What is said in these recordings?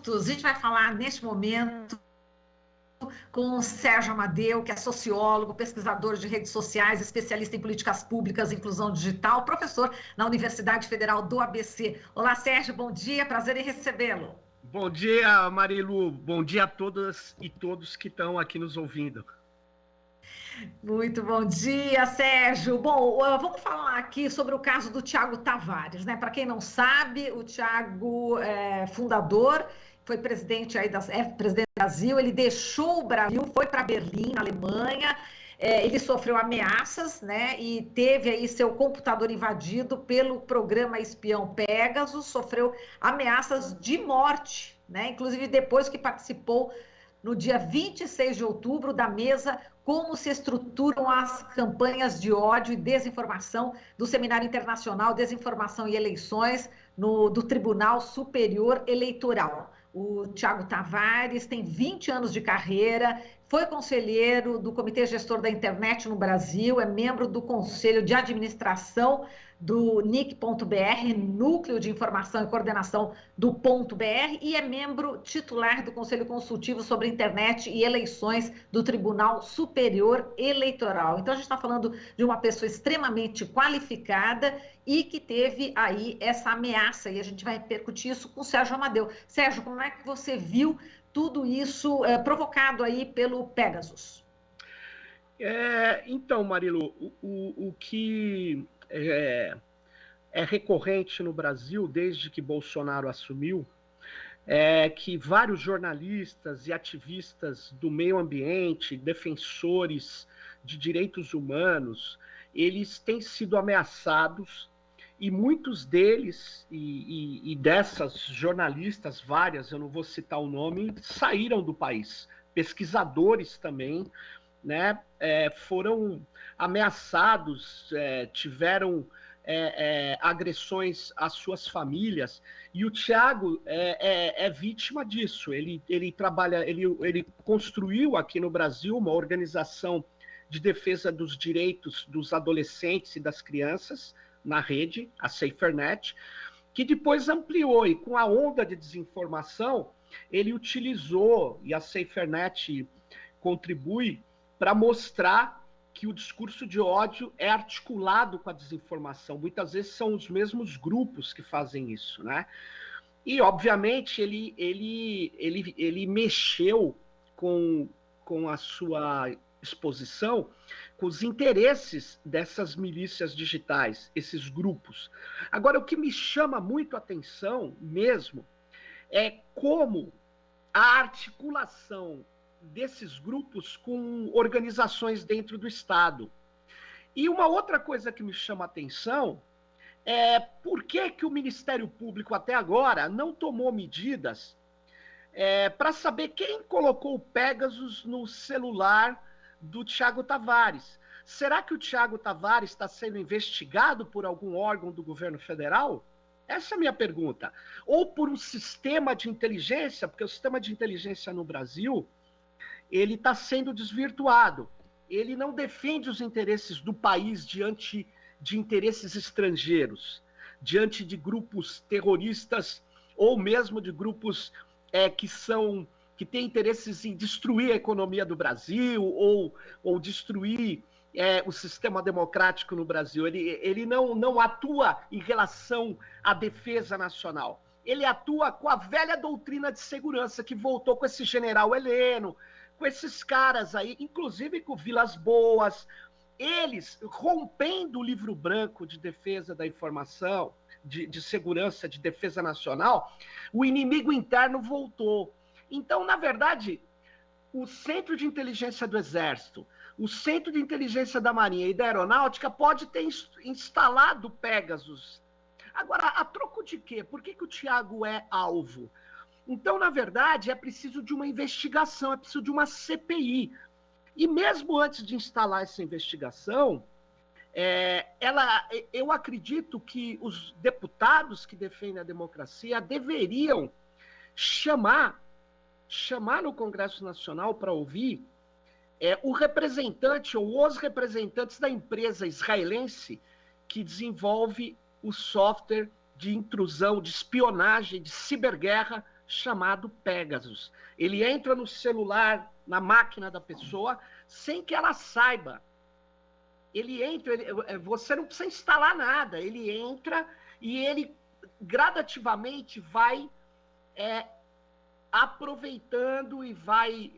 A gente vai falar neste momento com o Sérgio Amadeu, que é sociólogo, pesquisador de redes sociais, especialista em políticas públicas, inclusão digital, professor na Universidade Federal do ABC. Olá, Sérgio, bom dia, prazer em recebê-lo. Bom dia, Marilu, bom dia a todas e todos que estão aqui nos ouvindo. Muito bom dia, Sérgio. Bom, vamos falar aqui sobre o caso do Thiago Tavares, né? Para quem não sabe, o Thiago é fundador, foi presidente aí presidente do Brasil, ele deixou o Brasil, foi para Berlim, na Alemanha, ele sofreu ameaças, né? E teve aí seu computador invadido pelo programa espião Pegasus, sofreu ameaças de morte, né? Inclusive depois que participou no dia 26 de outubro da mesa Como se estruturam as campanhas de ódio e desinformação do Seminário Internacional Desinformação e Eleições do Tribunal Superior Eleitoral. O Thiago Tavares tem 20 anos de carreira, foi conselheiro do Comitê Gestor da Internet no Brasil, é membro do Conselho de Administração do NIC.br, Núcleo de Informação e Coordenação do .br, e é membro titular do Conselho Consultivo sobre Internet e Eleições do Tribunal Superior Eleitoral. Então, a gente está falando de uma pessoa extremamente qualificada e que teve aí essa ameaça, e a gente vai repercutir isso com o Sérgio Amadeu. Sérgio, como é que você viu tudo isso provocado aí pelo Pegasus? Então, Marilu, o que é recorrente no Brasil, desde que Bolsonaro assumiu, é que vários jornalistas e ativistas do meio ambiente, defensores de direitos humanos, eles têm sido ameaçados, e muitos deles, e dessas jornalistas, várias, eu não vou citar o nome, saíram do país. Pesquisadores também, né, foram ameaçados, tiveram agressões às suas famílias, e o Thiago é vítima disso. Ele construiu aqui no Brasil uma organização de defesa dos direitos dos adolescentes e das crianças na rede, a SaferNet, que depois ampliou, e com a onda de desinformação, ele utilizou, e a SaferNet contribui para mostrar que o discurso de ódio é articulado com a desinformação. Muitas vezes são os mesmos grupos que fazem isso, né? E, obviamente, ele mexeu com a sua exposição com os interesses dessas milícias digitais, esses grupos. Agora, o que me chama muito a atenção mesmo é como a articulação desses grupos com organizações dentro do Estado. E uma outra coisa que me chama a atenção é por que o Ministério Público até agora não tomou medidas para saber quem colocou o Pegasus no celular do Thiago Tavares. Será que o Thiago Tavares está sendo investigado por algum órgão do governo federal? Essa é a minha pergunta. Ou por um sistema de inteligência, porque o sistema de inteligência no Brasil ele está sendo desvirtuado. Ele não defende os interesses do país diante de interesses estrangeiros, diante de grupos terroristas ou mesmo de grupos que têm interesses em destruir a economia do Brasil ou destruir o sistema democrático no Brasil. Ele não atua em relação à defesa nacional. Ele atua com a velha doutrina de segurança que voltou com esse general Heleno, com esses caras aí, inclusive com Vilas Boas, eles rompendo o livro branco de defesa da informação, de segurança, de defesa nacional, o inimigo interno voltou. Então, na verdade, o Centro de Inteligência do Exército, o Centro de Inteligência da Marinha e da Aeronáutica pode ter instalado Pegasus. Agora, a troco de quê? Por que o Thiago é alvo? Então, na verdade, é preciso de uma investigação, é preciso de uma CPI. E mesmo antes de instalar essa investigação, eu acredito que os deputados que defendem a democracia deveriam chamar no Congresso Nacional para ouvir o representante ou os representantes da empresa israelense que desenvolve o software de intrusão, de espionagem, de ciberguerra chamado Pegasus. Ele entra no celular, na máquina da pessoa, sem que ela saiba. Ele entra, você não precisa instalar nada, ele entra e ele gradativamente vai aproveitando e vai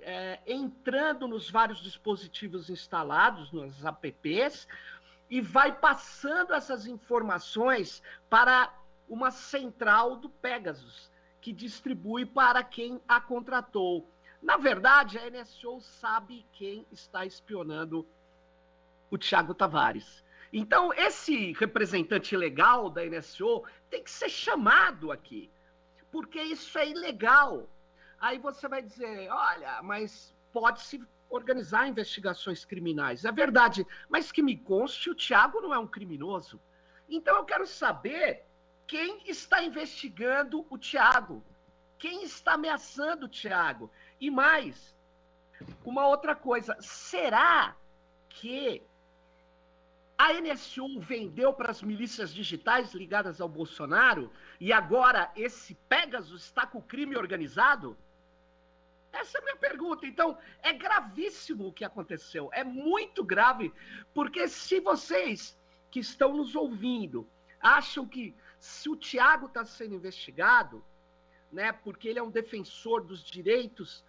entrando nos vários dispositivos instalados, nos apps, e vai passando essas informações para uma central do Pegasus, que distribui para quem a contratou. Na verdade, a NSO sabe quem está espionando o Thiago Tavares. Então, esse representante legal da NSO tem que ser chamado aqui, porque isso é ilegal. Aí você vai dizer, olha, mas pode-se organizar investigações criminais. É verdade, mas que me conste, o Thiago não é um criminoso. Então, eu quero saber quem está investigando o Thiago, quem está ameaçando o Thiago. E mais, uma outra coisa, será que a NSU vendeu para as milícias digitais ligadas ao Bolsonaro e agora esse Pegasus está com o crime organizado? Essa é a minha pergunta. Então, é gravíssimo o que aconteceu. É muito grave, porque se vocês que estão nos ouvindo acham que se o Thiago está sendo investigado, né, porque ele é um defensor dos direitos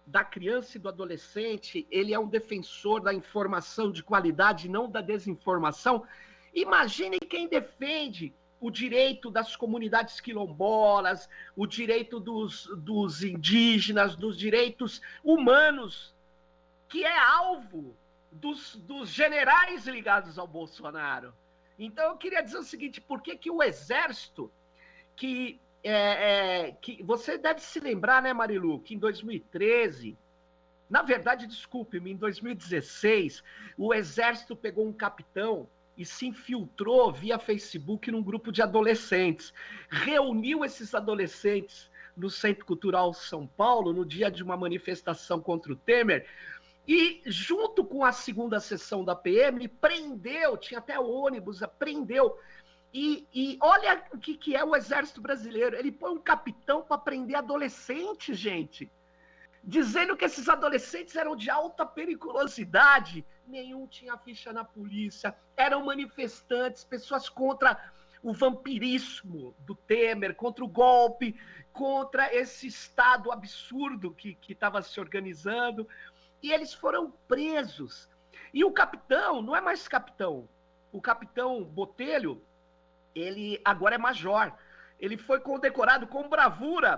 da criança e do adolescente, ele é um defensor da informação de qualidade, não da desinformação. Imagine quem defende o direito das comunidades quilombolas, o direito dos indígenas, dos direitos humanos, que é alvo dos generais ligados ao Bolsonaro. Então, eu queria dizer o seguinte, por que o Exército, que você deve se lembrar, né, Marilu, que em 2013, na verdade, desculpe-me, em 2016, o Exército pegou um capitão e se infiltrou via Facebook num grupo de adolescentes. Reuniu esses adolescentes no Centro Cultural São Paulo, no dia de uma manifestação contra o Temer, e junto com a segunda sessão da PM, prendeu, tinha até ônibus, prendeu. E olha o que é o Exército Brasileiro. Ele põe um capitão para prender adolescentes, gente. Dizendo que esses adolescentes eram de alta periculosidade. Nenhum tinha ficha na polícia. Eram manifestantes, pessoas contra o vampirismo do Temer, contra o golpe, contra esse Estado absurdo que estava se organizando. E eles foram presos. E o capitão, não é mais capitão. O capitão Botelho, ele agora é major. Ele foi condecorado com bravura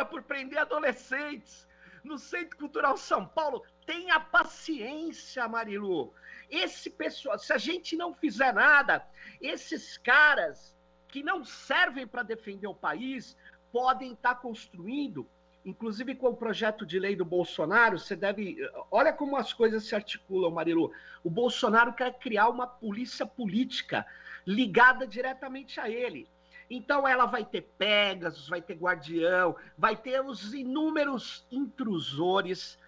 por prender adolescentes no Centro Cultural São Paulo. Tenha paciência, Marilu. Esse pessoal, se a gente não fizer nada, esses caras que não servem para defender o país podem estar construindo, inclusive com o projeto de lei do Bolsonaro, você deve... Olha como as coisas se articulam, Marilu. O Bolsonaro quer criar uma polícia política ligada diretamente a ele. Então ela vai ter Pegasus, vai ter Guardião, vai ter os inúmeros intrusores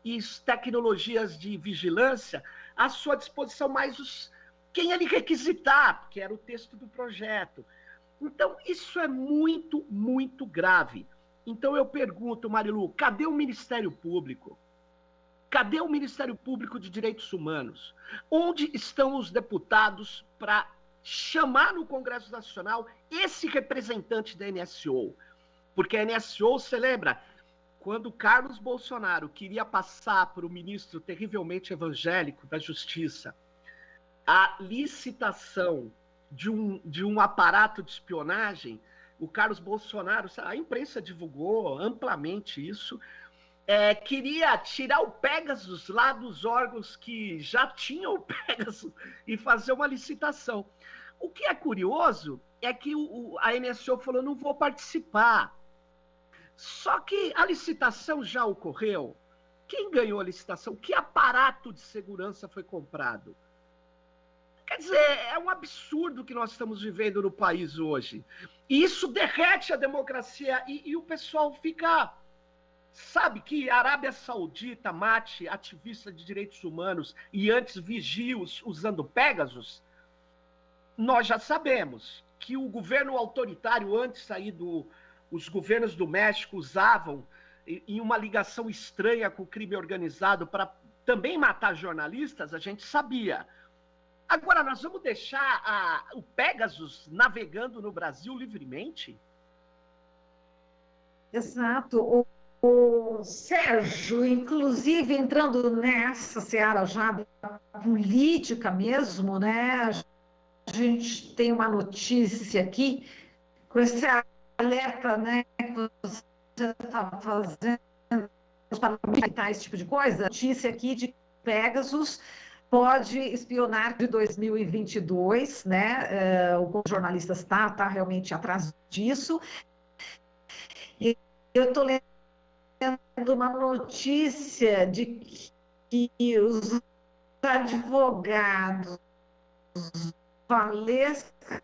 e tecnologias de vigilância à sua disposição, mais quem ele requisitar, que era o texto do projeto. Então isso é muito, muito grave. Então eu pergunto, Marilu, cadê o Ministério Público? Cadê o Ministério Público de Direitos Humanos? Onde estão os deputados para chamar no Congresso Nacional esse representante da NSO? Porque a NSO, você lembra, quando Carlos Bolsonaro queria passar para o ministro terrivelmente evangélico da Justiça a licitação de um aparato de espionagem, o Carlos Bolsonaro, a imprensa divulgou amplamente isso, queria tirar o Pegasus lá dos órgãos que já tinham o Pegasus e fazer uma licitação. O que é curioso é que a NSO falou, não vou participar. Só que a licitação já ocorreu. Quem ganhou a licitação? Que aparato de segurança foi comprado? Quer dizer, é um absurdo que nós estamos vivendo no país hoje. E isso derrete a democracia e o pessoal fica... Sabe que a Arábia Saudita mate ativista de direitos humanos e antes vigios usando Pegasus? Nós já sabemos que o governo autoritário, antes aí do os governos do México usavam em uma ligação estranha com o crime organizado para também matar jornalistas, a gente sabia. Agora, nós vamos deixar o Pegasus navegando no Brasil livremente? Exato. O Sérgio, inclusive, entrando nessa seara já da política mesmo, né? A gente tem uma notícia aqui, com esse alerta, né, que você está fazendo para evitar esse tipo de coisa. Notícia aqui de Pegasus pode espionar de 2022, né? O jornalista está realmente atrás disso. E eu estou lendo uma notícia de que os advogados Valesca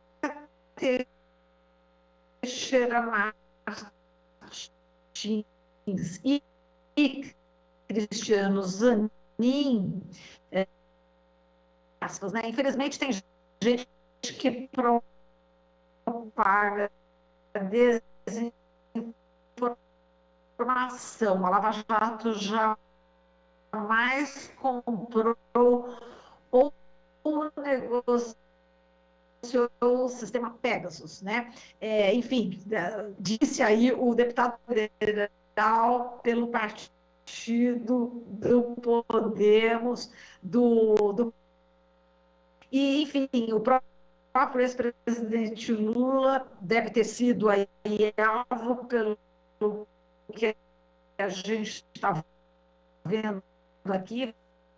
Teixeira Martins e Cristiano Zanin, aspas, né? Infelizmente tem gente que propaga desinformação. A Lava Jato jamais comprou ou negociou o sistema Pegasus, né? Enfim, disse aí o deputado federal pelo partido do Podemos, e, enfim, o próprio ex-presidente Lula deve ter sido aí alvo pelo que a gente está vendo aqui,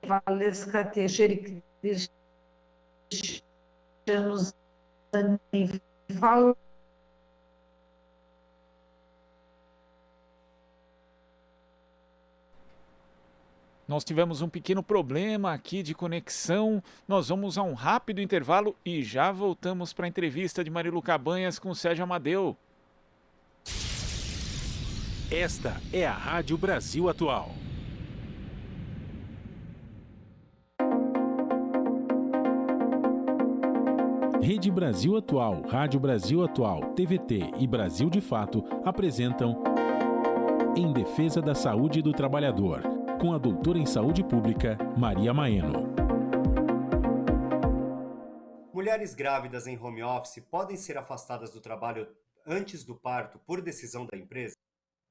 Valesca Teixeira e Cristiano Zanin. Nós tivemos um pequeno problema aqui de conexão. Nós vamos a um rápido intervalo e já voltamos para a entrevista de Marilu Cabanhas com o Sérgio Amadeu. Esta é a Rádio Brasil Atual. Rede Brasil Atual, Rádio Brasil Atual, TVT e Brasil de Fato apresentam Em Defesa da Saúde do Trabalhador, com a doutora em Saúde Pública, Maria Maeno. Mulheres grávidas em home office podem ser afastadas do trabalho antes do parto por decisão da empresa?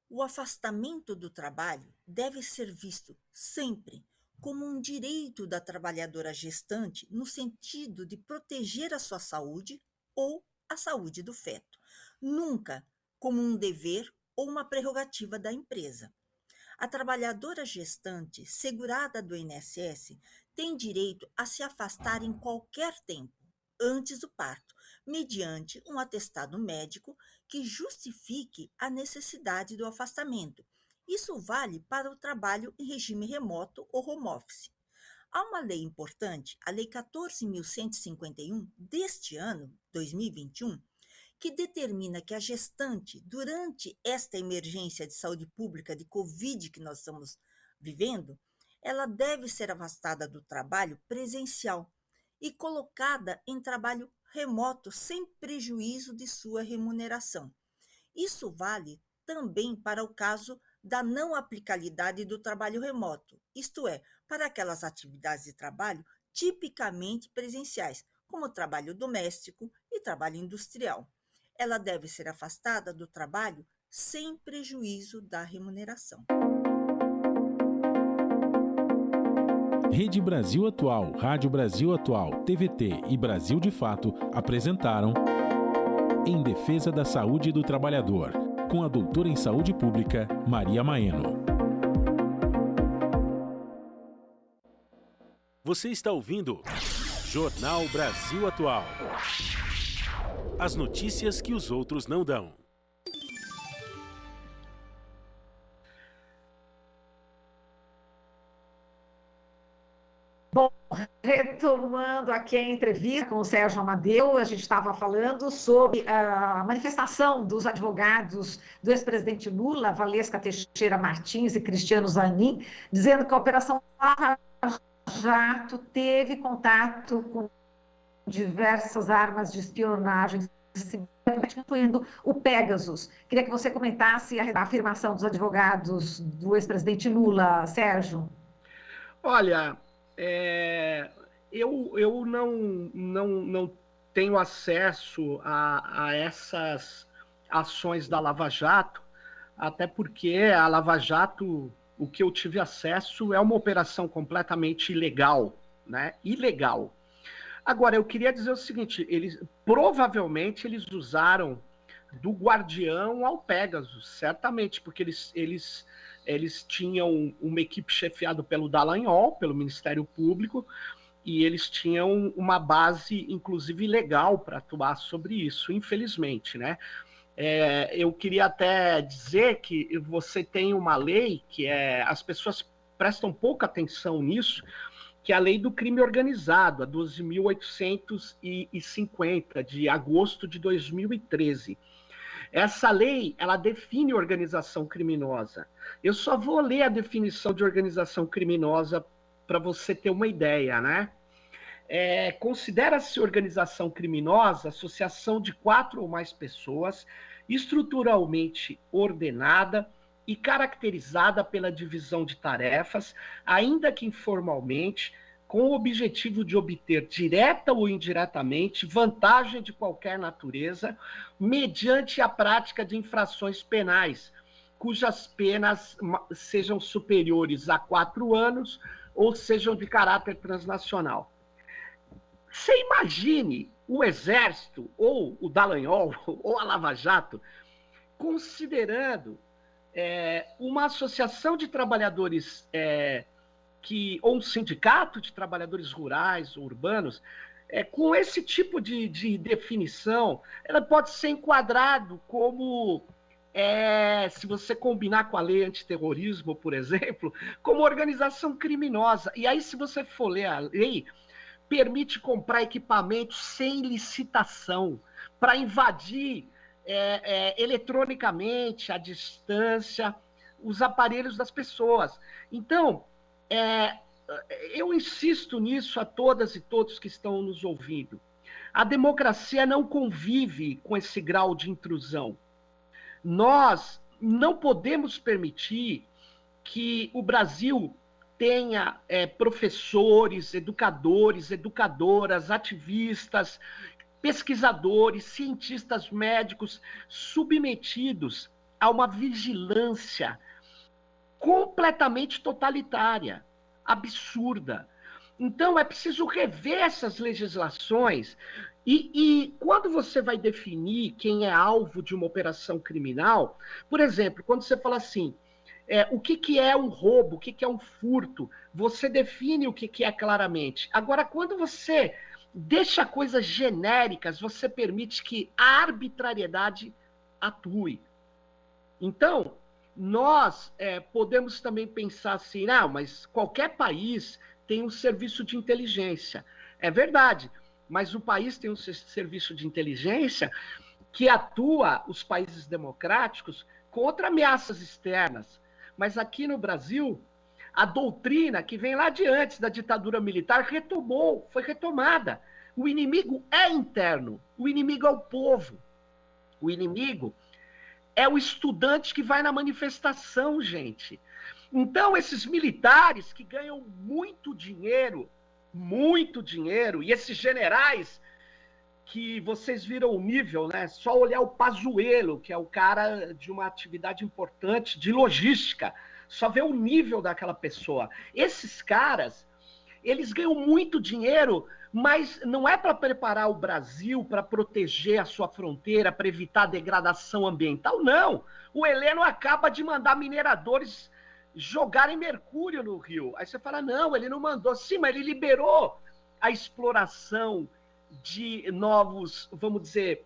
O afastamento do trabalho deve ser visto sempre como um direito da trabalhadora gestante no sentido de proteger a sua saúde ou a saúde do feto, nunca como um dever ou uma prerrogativa da empresa. A trabalhadora gestante, segurada do INSS, tem direito a se afastar em qualquer tempo, antes do parto, mediante um atestado médico que justifique a necessidade do afastamento. Isso vale para o trabalho em regime remoto ou home office. Há uma lei importante, a Lei 14.151 deste ano, 2021, que determina que a gestante, durante esta emergência de saúde pública de Covid que nós estamos vivendo, ela deve ser afastada do trabalho presencial e colocada em trabalho remoto sem prejuízo de sua remuneração. Isso vale também para o caso da não aplicabilidade do trabalho remoto, isto é, para aquelas atividades de trabalho tipicamente presenciais, como trabalho doméstico e trabalho industrial. Ela deve ser afastada do trabalho sem prejuízo da remuneração. Rede Brasil Atual, Rádio Brasil Atual, TVT e Brasil de Fato apresentaram Em Defesa da Saúde do Trabalhador, com a doutora em Saúde Pública, Maria Maeno. Você está ouvindo Jornal Brasil Atual. As notícias que os outros não dão. Bom, retomando aqui a entrevista com o Sérgio Amadeu, a gente estava falando sobre a manifestação dos advogados do ex-presidente Lula, Valesca Teixeira Martins e Cristiano Zanin, dizendo que a Operação Lava Jato teve contato com diversas armas de espionagem incluindo o Pegasus. Queria que você comentasse a afirmação dos advogados do ex-presidente Lula, Sérgio. Olha, eu não tenho acesso a essas ações da Lava Jato, até porque a Lava Jato, o que eu tive acesso é uma operação completamente ilegal, né? Ilegal. Agora, eu queria dizer o seguinte, provavelmente eles usaram do Guardião ao Pegasus, certamente, porque eles tinham uma equipe chefiada pelo Dallagnol, pelo Ministério Público, e eles tinham uma base, inclusive, legal para atuar sobre isso, infelizmente, né? Eu queria até dizer que você tem uma lei que as pessoas prestam pouca atenção nisso, que é a lei do crime organizado, a 12.850, de agosto de 2013. Essa lei, ela define organização criminosa. Eu só vou ler a definição de organização criminosa para você ter uma ideia, né? Considera-se organização criminosa associação de 4 ou mais pessoas, estruturalmente ordenada e caracterizada pela divisão de tarefas, ainda que informalmente, com o objetivo de obter, direta ou indiretamente, vantagem de qualquer natureza, mediante a prática de infrações penais, cujas penas sejam superiores a 4 anos ou sejam de caráter transnacional. Você imagine o Exército, ou o Dallagnol, ou a Lava Jato, considerando uma associação de trabalhadores ou um sindicato de trabalhadores rurais ou urbanos, com esse tipo de definição, ela pode ser enquadrado como, se você combinar com a lei antiterrorismo, por exemplo, como organização criminosa. E aí, se você for ler a lei, permite comprar equipamentos sem licitação, para invadir eletronicamente, à distância, os aparelhos das pessoas. Então, eu insisto nisso a todas e todos que estão nos ouvindo. A democracia não convive com esse grau de intrusão. Nós não podemos permitir que o Brasil tenha professores, educadores, educadoras, ativistas, pesquisadores, cientistas médicos submetidos a uma vigilância completamente totalitária, absurda. Então, é preciso rever essas legislações e quando você vai definir quem é alvo de uma operação criminal, por exemplo, quando você fala assim, o que é um roubo, o que é um furto, você define o que é claramente. Agora, quando você deixa coisas genéricas, você permite que a arbitrariedade atue. Então, nós podemos também pensar assim, mas qualquer país tem um serviço de inteligência. É verdade, mas o país tem um serviço de inteligência que atua, os países democráticos, contra ameaças externas. Mas aqui no Brasil, a doutrina que vem lá de antes da ditadura militar foi retomada. O inimigo é interno, o inimigo é o povo. O inimigo é o estudante que vai na manifestação, gente. Então, esses militares que ganham muito dinheiro, e esses generais que vocês viram o nível, né? Só olhar o Pazuello, que é o cara de uma atividade importante de logística, só ver o nível daquela pessoa. Esses caras, eles ganham muito dinheiro, mas não é para preparar o Brasil, para proteger a sua fronteira, para evitar a degradação ambiental, não. O Heleno acaba de mandar mineradores jogarem mercúrio no rio. Aí você fala, não, ele não mandou. Sim, mas ele liberou a exploração de novos, vamos dizer,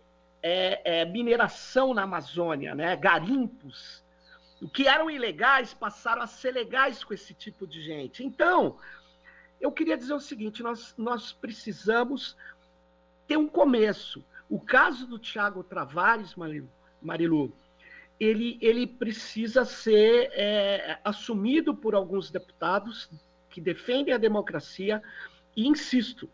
mineração na Amazônia, né? Garimpos, que eram ilegais, passaram a ser legais com esse tipo de gente. Então, eu queria dizer o seguinte, nós precisamos ter um começo. O caso do Thiago Tavares, Marilu, ele precisa ser assumido por alguns deputados que defendem a democracia, e insisto,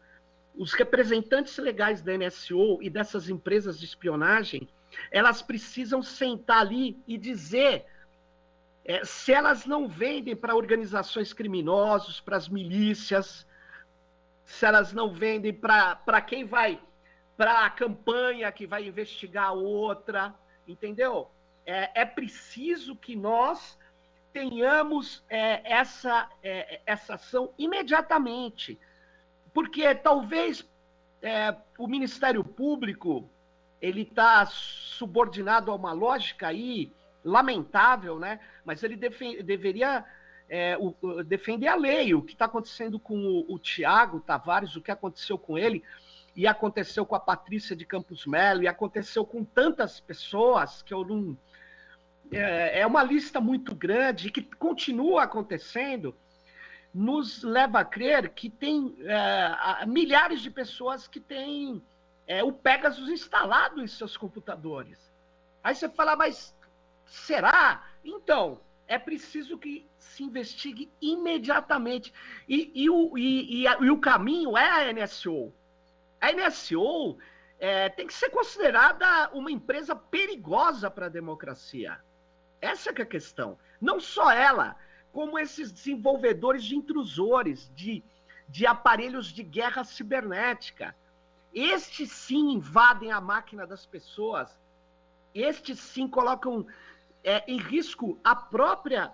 os representantes legais da NSO e dessas empresas de espionagem, elas precisam sentar ali e dizer se elas não vendem para organizações criminosas, para as milícias, se elas não vendem para quem vai, para a campanha que vai investigar a outra, entendeu? É preciso que nós tenhamos essa ação imediatamente, porque talvez o Ministério Público ele está subordinado a uma lógica aí lamentável, né? Mas ele deveria defender a lei. O que está acontecendo com o Tiago Tavares, o que aconteceu com ele, e aconteceu com a Patrícia de Campos Melo, e aconteceu com tantas pessoas que eu não... É uma lista muito grande que continua acontecendo, nos leva a crer que tem milhares de pessoas que têm o Pegasus instalado em seus computadores. Aí você fala, mas será? Então, é preciso que se investigue imediatamente. E o caminho é a NSO. A NSO tem que ser considerada uma empresa perigosa para a democracia. Essa que é a questão. Não só ela, como esses desenvolvedores de intrusores, de aparelhos de guerra cibernética. Estes sim invadem a máquina das pessoas. Estes sim colocam em risco a própria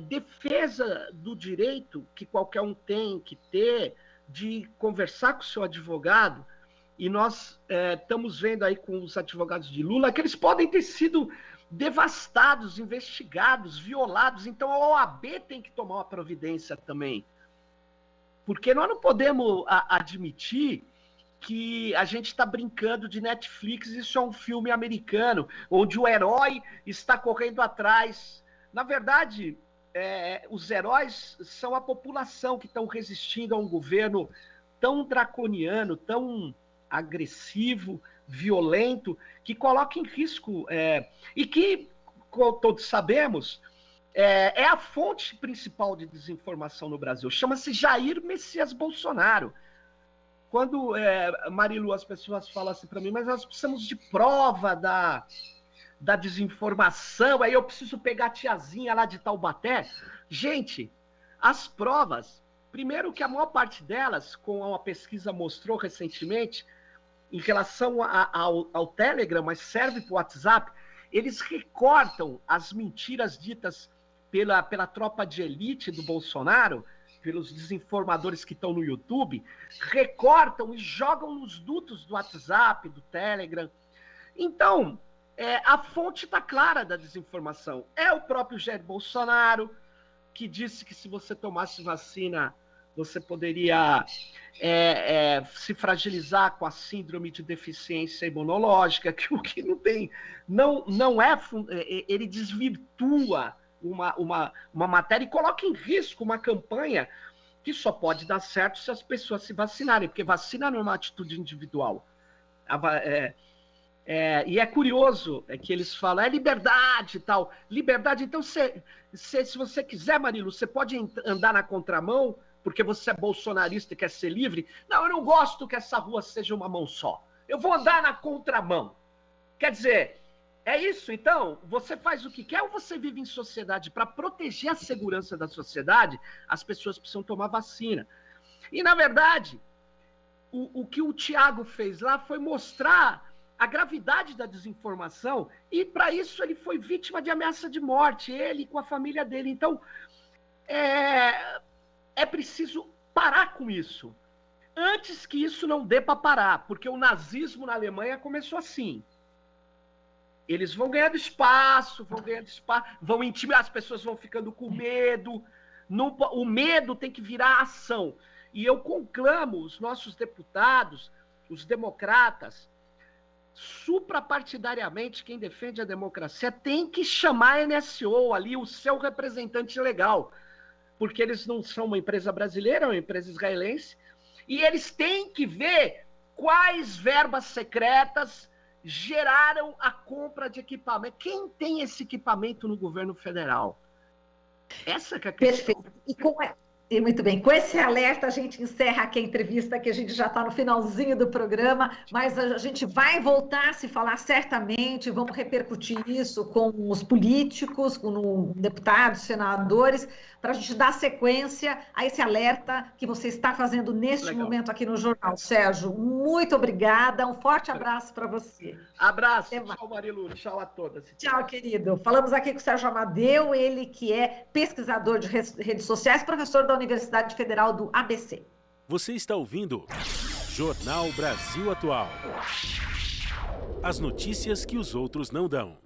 defesa do direito que qualquer um tem que ter de conversar com o seu advogado. E nós estamos vendo aí com os advogados de Lula que eles podem ter sido devastados, investigados, violados. Então a OAB tem que tomar uma providência também. Porque nós não podemos admitir que a gente está brincando de Netflix, isso é um filme americano, onde o herói está correndo atrás. Na verdade, os heróis são a população que estão resistindo a um governo tão draconiano, tão agressivo, violento, que coloca em risco, e que, como todos sabemos, é a fonte principal de desinformação no Brasil. Chama-se Jair Messias Bolsonaro. Quando, Marilu, as pessoas falam assim para mim, mas nós precisamos de prova da desinformação, aí eu preciso pegar a tiazinha lá de Taubaté. Gente, as provas, primeiro que a maior parte delas, como uma pesquisa mostrou recentemente, em relação ao Telegram, mas serve para o WhatsApp, eles recortam as mentiras ditas pela tropa de elite do Bolsonaro, pelos desinformadores que estão no YouTube, recortam e jogam nos dutos do WhatsApp, do Telegram. Então, a fonte está clara da desinformação. É o próprio Jair Bolsonaro, que disse que se você tomasse vacina, você poderia se fragilizar com a síndrome de deficiência imunológica, que o que não tem, ele desvirtua uma matéria e coloca em risco uma campanha que só pode dar certo se as pessoas se vacinarem, porque vacina não é uma atitude individual. E é curioso que eles falam, liberdade e tal. Liberdade, então, se você quiser, Marilu, você pode andar na contramão, porque você é bolsonarista e quer ser livre. Não, eu não gosto que essa rua seja uma mão só. Eu vou andar na contramão. Quer dizer, é isso, então? Você faz o que quer ou você vive em sociedade? Para proteger a segurança da sociedade, as pessoas precisam tomar vacina. E, na verdade, o que o Tiago fez lá foi mostrar a gravidade da desinformação, e para isso ele foi vítima de ameaça de morte, ele com a família dele. Então, é preciso parar com isso, antes que isso não dê para parar, porque o nazismo na Alemanha começou assim. Eles vão ganhando espaço, vão intimidar, as pessoas vão ficando com medo, o medo tem que virar ação. E eu conclamo os nossos deputados, os democratas, suprapartidariamente, quem defende a democracia tem que chamar a NSO ali, o seu representante legal, porque eles não são uma empresa brasileira, é uma empresa israelense, e eles têm que ver quais verbas secretas geraram a compra de equipamento. Quem tem esse equipamento no governo federal? Essa que é a questão. Perfeito. E muito bem, com esse alerta a gente encerra aqui a entrevista, que a gente já está no finalzinho do programa, mas a gente vai voltar a se falar certamente, vamos repercutir isso com os políticos, com deputados, senadores, para a gente dar sequência a esse alerta que você está fazendo neste momento aqui no Jornal. Sérgio, muito obrigada, um forte abraço para você. Abraço, tchau Marilu, tchau a todas. Tchau, querido. Falamos aqui com o Sérgio Amadeu, ele que é pesquisador de redes sociais, professor da Universidade Federal do ABC. Você está ouvindo Jornal Brasil Atual. As notícias que os outros não dão.